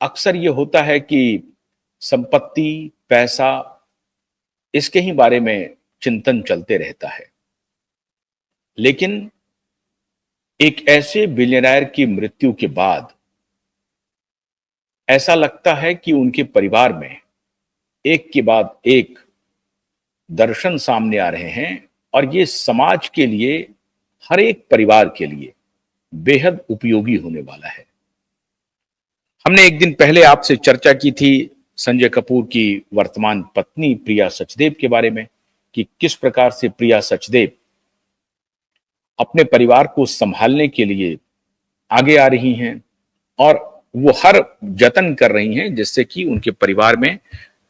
अक्सर ये होता है कि संपत्ति, पैसा, इसके ही बारे में चिंतन चलते रहता है। लेकिन एक ऐसे बिलियनर की मृत्यु के बाद ऐसा लगता है कि उनके परिवार में एक के बाद एक दर्शन सामने आ रहे हैं और ये समाज के लिए, हर एक परिवार के लिए बेहद उपयोगी होने वाला है। हमने एक दिन पहले आपसे चर्चा की थी संजय कपूर की वर्तमान पत्नी प्रिया सचदेव के बारे में कि किस प्रकार से प्रिया सचदेव अपने परिवार को संभालने के लिए आगे आ रही हैं और वो हर जतन कर रही हैं जिससे कि उनके परिवार में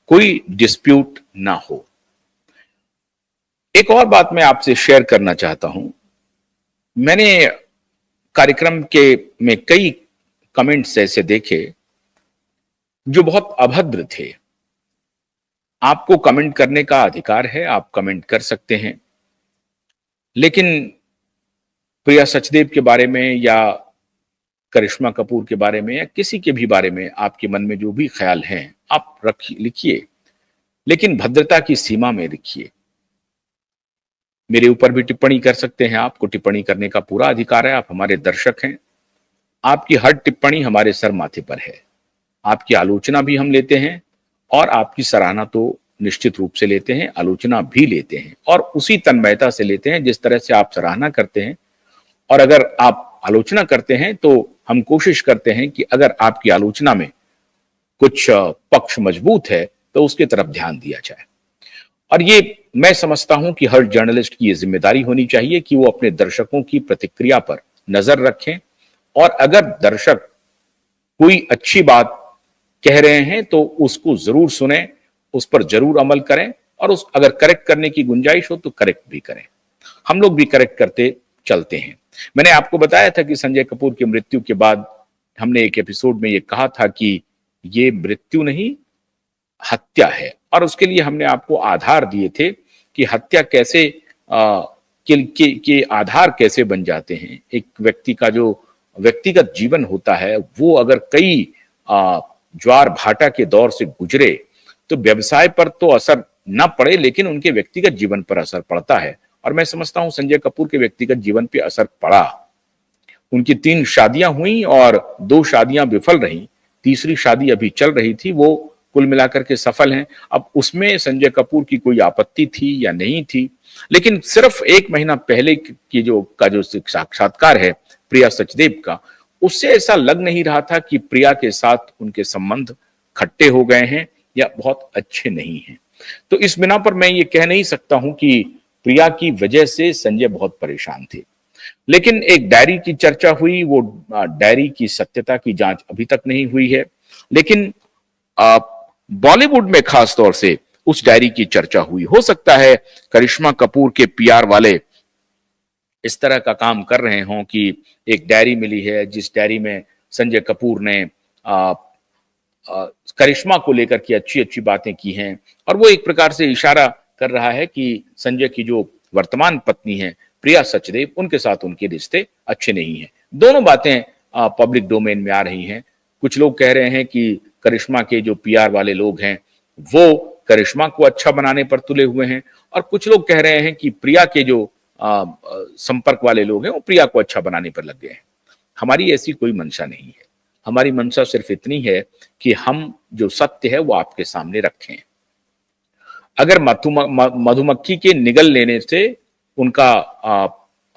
कोई डिस्प्यूट ना हो। एक और बात मैं आपसे शेयर करना चाहता हूं। मैंने कार्यक्रम के में कई कमेंट्स ऐसे देखे जो बहुत अभद्र थे। आपको कमेंट करने का अधिकार है, आप कमेंट कर सकते हैं, लेकिन प्रिया सचदेव के बारे में या करिश्मा कपूर के बारे में या किसी के भी बारे में आपके मन में जो भी ख्याल हैं आप लिखिए, लेकिन भद्रता की सीमा में लिखिए। मेरे ऊपर भी टिप्पणी कर सकते हैं, आपको टिप्पणी करने का पूरा अधिकार है, आप हमारे दर्शक हैं। आपकी हर टिप्पणी हमारे सर माथे पर है। आपकी आलोचना भी हम लेते हैं और आपकी सराहना तो निश्चित रूप से लेते हैं, आलोचना भी लेते हैं और उसी तन्मयता से लेते हैं जिस तरह से आप सराहना करते हैं। और अगर आप आलोचना करते हैं तो हम कोशिश करते हैं कि अगर आपकी आलोचना में कुछ पक्ष मजबूत है तो उसकी तरफ ध्यान दिया जाए। और ये मैं समझता हूं कि हर जर्नलिस्ट की ये जिम्मेदारी होनी चाहिए कि वो अपने दर्शकों की प्रतिक्रिया पर नजर रखें और अगर दर्शक कोई अच्छी बात कह रहे हैं तो उसको जरूर सुने, उस पर जरूर अमल करें और उस अगर करेक्ट करने की गुंजाइश हो तो करेक्ट भी करें। हम लोग भी करेक्ट करते चलते हैं। मैंने आपको बताया था कि संजय कपूर की मृत्यु के बाद हमने एक एपिसोड में ये कहा था कि ये मृत्यु नहीं, हत्या है और उसके लिए हमने आपको आधार दिए थे कि हत्या कैसे के आधार कैसे बन जाते हैं। एक व्यक्ति का जो व्यक्तिगत जीवन होता है वो अगर कई ज्वार भाटा के दौर से गुजरे तो व्यवसाय पर तो असर न पड़े लेकिन उनके व्यक्तिगत जीवन पर असर पड़ता है। और मैं समझता हूं संजय कपूर के व्यक्तिगत जीवन पे असर पड़ा। उनकी 3 शादियां हुई और 2 शादियां विफल रही, तीसरी शादी अभी चल रही थी, वो कुल मिलाकर के सफल हैं। अब उसमें संजय कपूर की कोई आपत्ति थी या नहीं थी, लेकिन सिर्फ 1 महीना पहले की जो साक्षात्कार है प्रिया सचदेव का, उससे ऐसा लग नहीं रहा था कि प्रिया के साथ उनके संबंध खट्टे हो गए हैं या बहुत अच्छे नहीं हैं। तो इस बिना पर मैं ये कह नहीं सकता हूं कि प्रिया की वजह से संजय बहुत परेशान थे। लेकिन एक डायरी की चर्चा हुई, वो डायरी की सत्यता की जांच अभी तक नहीं हुई है, लेकिन बॉलीवुड में खास तौर से उस डायरी की चर्चा हुई। हो सकता है करिश्मा कपूर के पीआर वाले इस तरह का काम कर रहे हों कि एक डायरी मिली है जिस डायरी में संजय कपूर ने करिश्मा को लेकर के अच्छी अच्छी बातें की हैं और वो एक प्रकार से इशारा कर रहा है कि संजय की जो वर्तमान पत्नी है प्रिया सचदेव, उनके साथ उनके रिश्ते अच्छे नहीं हैं। दोनों बातें पब्लिक डोमेन में आ रही हैं। कुछ लोग कह रहे हैं कि करिश्मा के जो पीआर वाले लोग हैं वो करिश्मा को अच्छा बनाने पर तुले हुए हैं और कुछ लोग कह रहे हैं कि प्रिया के जो संपर्क वाले लोग हैं वो प्रिया को अच्छा बनाने पर लग गए हैं। हमारी ऐसी कोई मंशा नहीं है। हमारी मंशा सिर्फ इतनी है कि हम जो सत्य है वो आपके सामने रखें। अगर मधुमक्खी के निगल लेने से उनका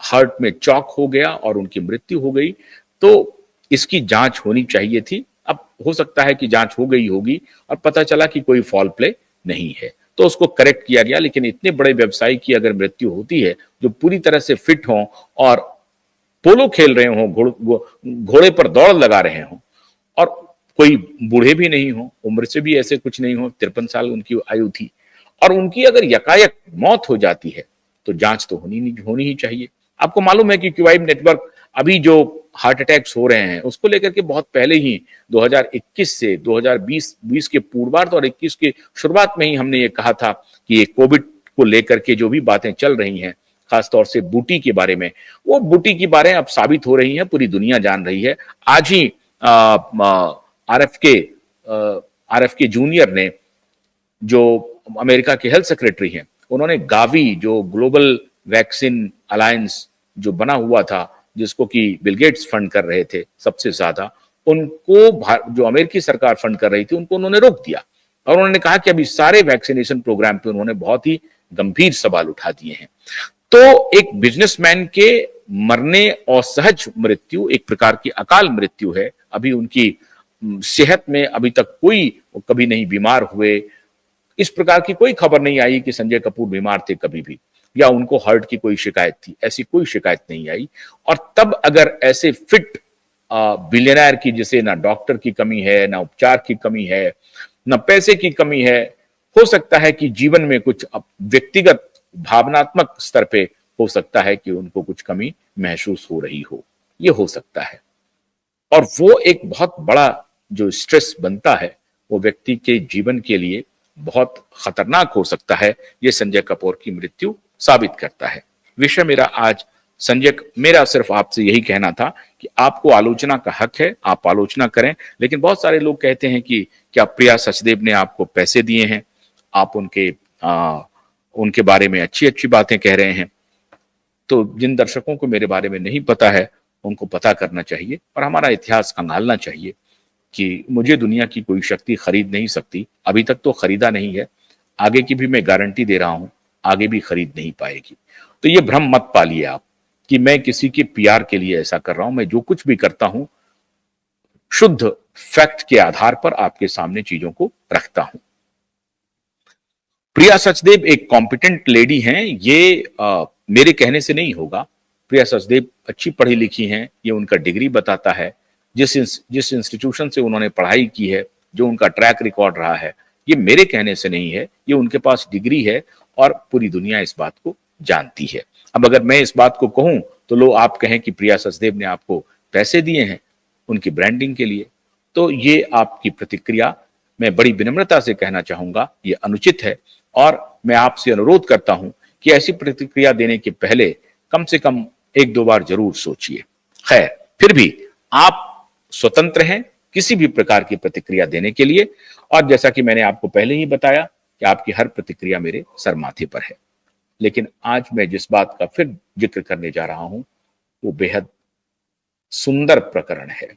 हार्ट में चौक हो गया और उनकी मृत्यु हो गई तो इसकी जांच होनी चाहिए थी। अब हो सकता है कि जांच हो गई होगी और पता चला कि कोई फॉल प्ले नहीं है तो उसको करेक्ट किया गया। लेकिन इतने बड़े व्यवसायी की अगर मृत्यु होती है जो पूरी तरह से फिट हों और पोलो खेल रहे हों, घोड़े पर दौड़ लगा रहे हों और कोई बूढ़े भी नहीं हो, उम्र से भी ऐसे कुछ नहीं हो, 53 साल उनकी आयु थी और उनकी अगर यकायक मौत हो जाती है तो जांच तो होनी ही चाहिए। आपको मालूम है कि क्यूआईब नेटवर्क अभी जो हार्ट अटैक्स हो रहे हैं उसको लेकर के बहुत पहले ही 2021 से 2020 के पूर्वार्ध और 21 के शुरुआत में ही हमने ये कहा था कि ये कोविड को लेकर के जो भी बातें चल रही हैं, खासतौर से बूटी के बारे में, वो बूटी की बातें अब साबित हो रही हैं, पूरी दुनिया जान रही है। आज ही आर एफ के जूनियर ने, जो अमेरिका के हेल्थ सेक्रेटरी हैं, उन्होंने गावी, जो ग्लोबल वैक्सीन अलायंस जो बना हुआ था, जिसको कि बिल गेट्स फंड कर रहे थे सबसे ज्यादा, उनको जो अमेरिकी सरकार फंड कर रही थी, उनको उन्होंने रोक दिया। और उन्होंने कहा कि अभी सारे वैक्सीनेशन प्रोग्राम पे उन्होंने बहुत ही गंभीर सवाल उठा दिए हैं। तो एक बिजनेसमैन के मरने और सहज मृत्यु एक प्रकार की अकाल मृत्यु है। अभी उनकी सेहत में अभी तक कोई कभी नहीं बीमार हुए, इस प्रकार की कोई खबर नहीं आई कि संजय कपूर बीमार थे कभी भी, या उनको हार्ट की कोई शिकायत थी, ऐसी कोई शिकायत नहीं आई। और तब अगर ऐसे फिट बिलियनर की, जिसे ना डॉक्टर की कमी है, ना उपचार की कमी है, ना पैसे की कमी है, हो सकता है कि जीवन में कुछ व्यक्तिगत भावनात्मक स्तर पे हो सकता है कि उनको कुछ कमी महसूस हो रही हो, ये हो सकता है। और वो एक बहुत बड़ा जो स्ट्रेस बनता है, वो व्यक्ति के जीवन के लिए बहुत खतरनाक हो सकता है। ये संजय कपूर की मृत्यु साबित करता है। विषय मेरा आज मेरा सिर्फ आपसे यही कहना था कि आपको आलोचना का हक है, आप आलोचना करें, लेकिन बहुत सारे लोग कहते हैं कि क्या प्रिया सचदेव ने आपको पैसे दिए हैं, आप उनके बारे में अच्छी अच्छी बातें कह रहे हैं। तो जिन दर्शकों को मेरे बारे में नहीं पता है, उनको पता करना चाहिए और हमारा इतिहास खंगालना चाहिए कि मुझे दुनिया की कोई शक्ति खरीद नहीं सकती। अभी तक तो खरीदा नहीं है, आगे की भी मैं गारंटी दे रहा हूं, आगे भी खरीद नहीं पाएगी। तो ये भ्रम मत पालिए आप कि मैं किसी के पीआर के लिए ऐसा कर रहा हूं। मैं जो कुछ भी करता हूं, शुद्ध फैक्ट के आधार पर आपके सामने चीजों को रखता हूं। प्रिया सचदेव एक कॉम्पिटेंट लेडी हैं, ये मेरे कहने से नहीं होगा। प्रिया सचदेव अच्छी पढ़ी लिखी हैं, ये उनका डिग्री बताता है। जिस इंस्टीट्यूशन से उन्होंने पढ़ाई की है, जो उनका ट्रैक रिकॉर्ड रहा है, ये मेरे कहने से नहीं है, ये उनके पास डिग्री है और पूरी दुनिया इस बात को जानती है। अब अगर मैं इस बात को कहूं तो लोग आप कहें कि प्रिया सचदेव ने आपको पैसे दिए हैं उनकी ब्रांडिंग के लिए, तो ये आपकी प्रतिक्रिया, मैं बड़ी विनम्रता से कहना चाहूंगा, ये अनुचित है। और मैं आपसे अनुरोध करता हूं कि ऐसी प्रतिक्रिया देने के पहले कम से कम एक दो बार जरूर सोचिए। खैर, फिर भी आप स्वतंत्र हैं किसी भी प्रकार की प्रतिक्रिया देने के लिए, और जैसा कि मैंने आपको पहले ही बताया कि आपकी हर प्रतिक्रिया मेरे सर माथे पर है। लेकिन आज मैं जिस बात का फिर जिक्र करने जा रहा हूं, वो बेहद सुंदर प्रकरण है।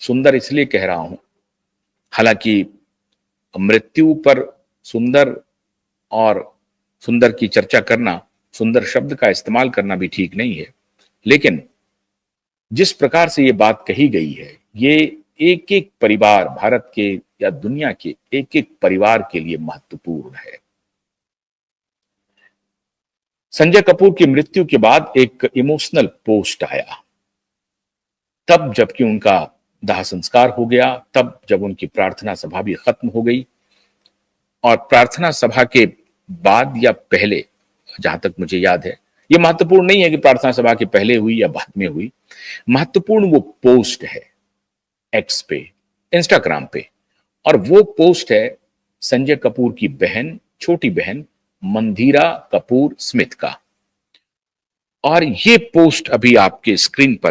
सुंदर इसलिए कह रहा हूं, हालांकि मृत्यु पर सुंदर और सुंदर की चर्चा करना, सुंदर शब्द का इस्तेमाल करना भी ठीक नहीं है, लेकिन जिस प्रकार से ये बात कही गई है, ये एक एक परिवार, भारत के या दुनिया के एक एक परिवार के लिए महत्वपूर्ण है। संजय कपूर की मृत्यु के बाद एक इमोशनल पोस्ट आया, तब जबकि उनका दाह संस्कार हो गया, तब जब उनकी प्रार्थना सभा भी खत्म हो गई। और प्रार्थना सभा के बाद या पहले, जहां तक मुझे याद है, ये महत्वपूर्ण नहीं है कि प्रार्थना सभा के पहले हुई या बाद में हुई, महत्वपूर्ण वो पोस्ट है एक्स पे, इंस्टाग्राम पे। और वो पोस्ट है संजय कपूर की बहन, छोटी बहन मंदिरा कपूर स्मिथ का। और ये पोस्ट अभी आपके स्क्रीन पर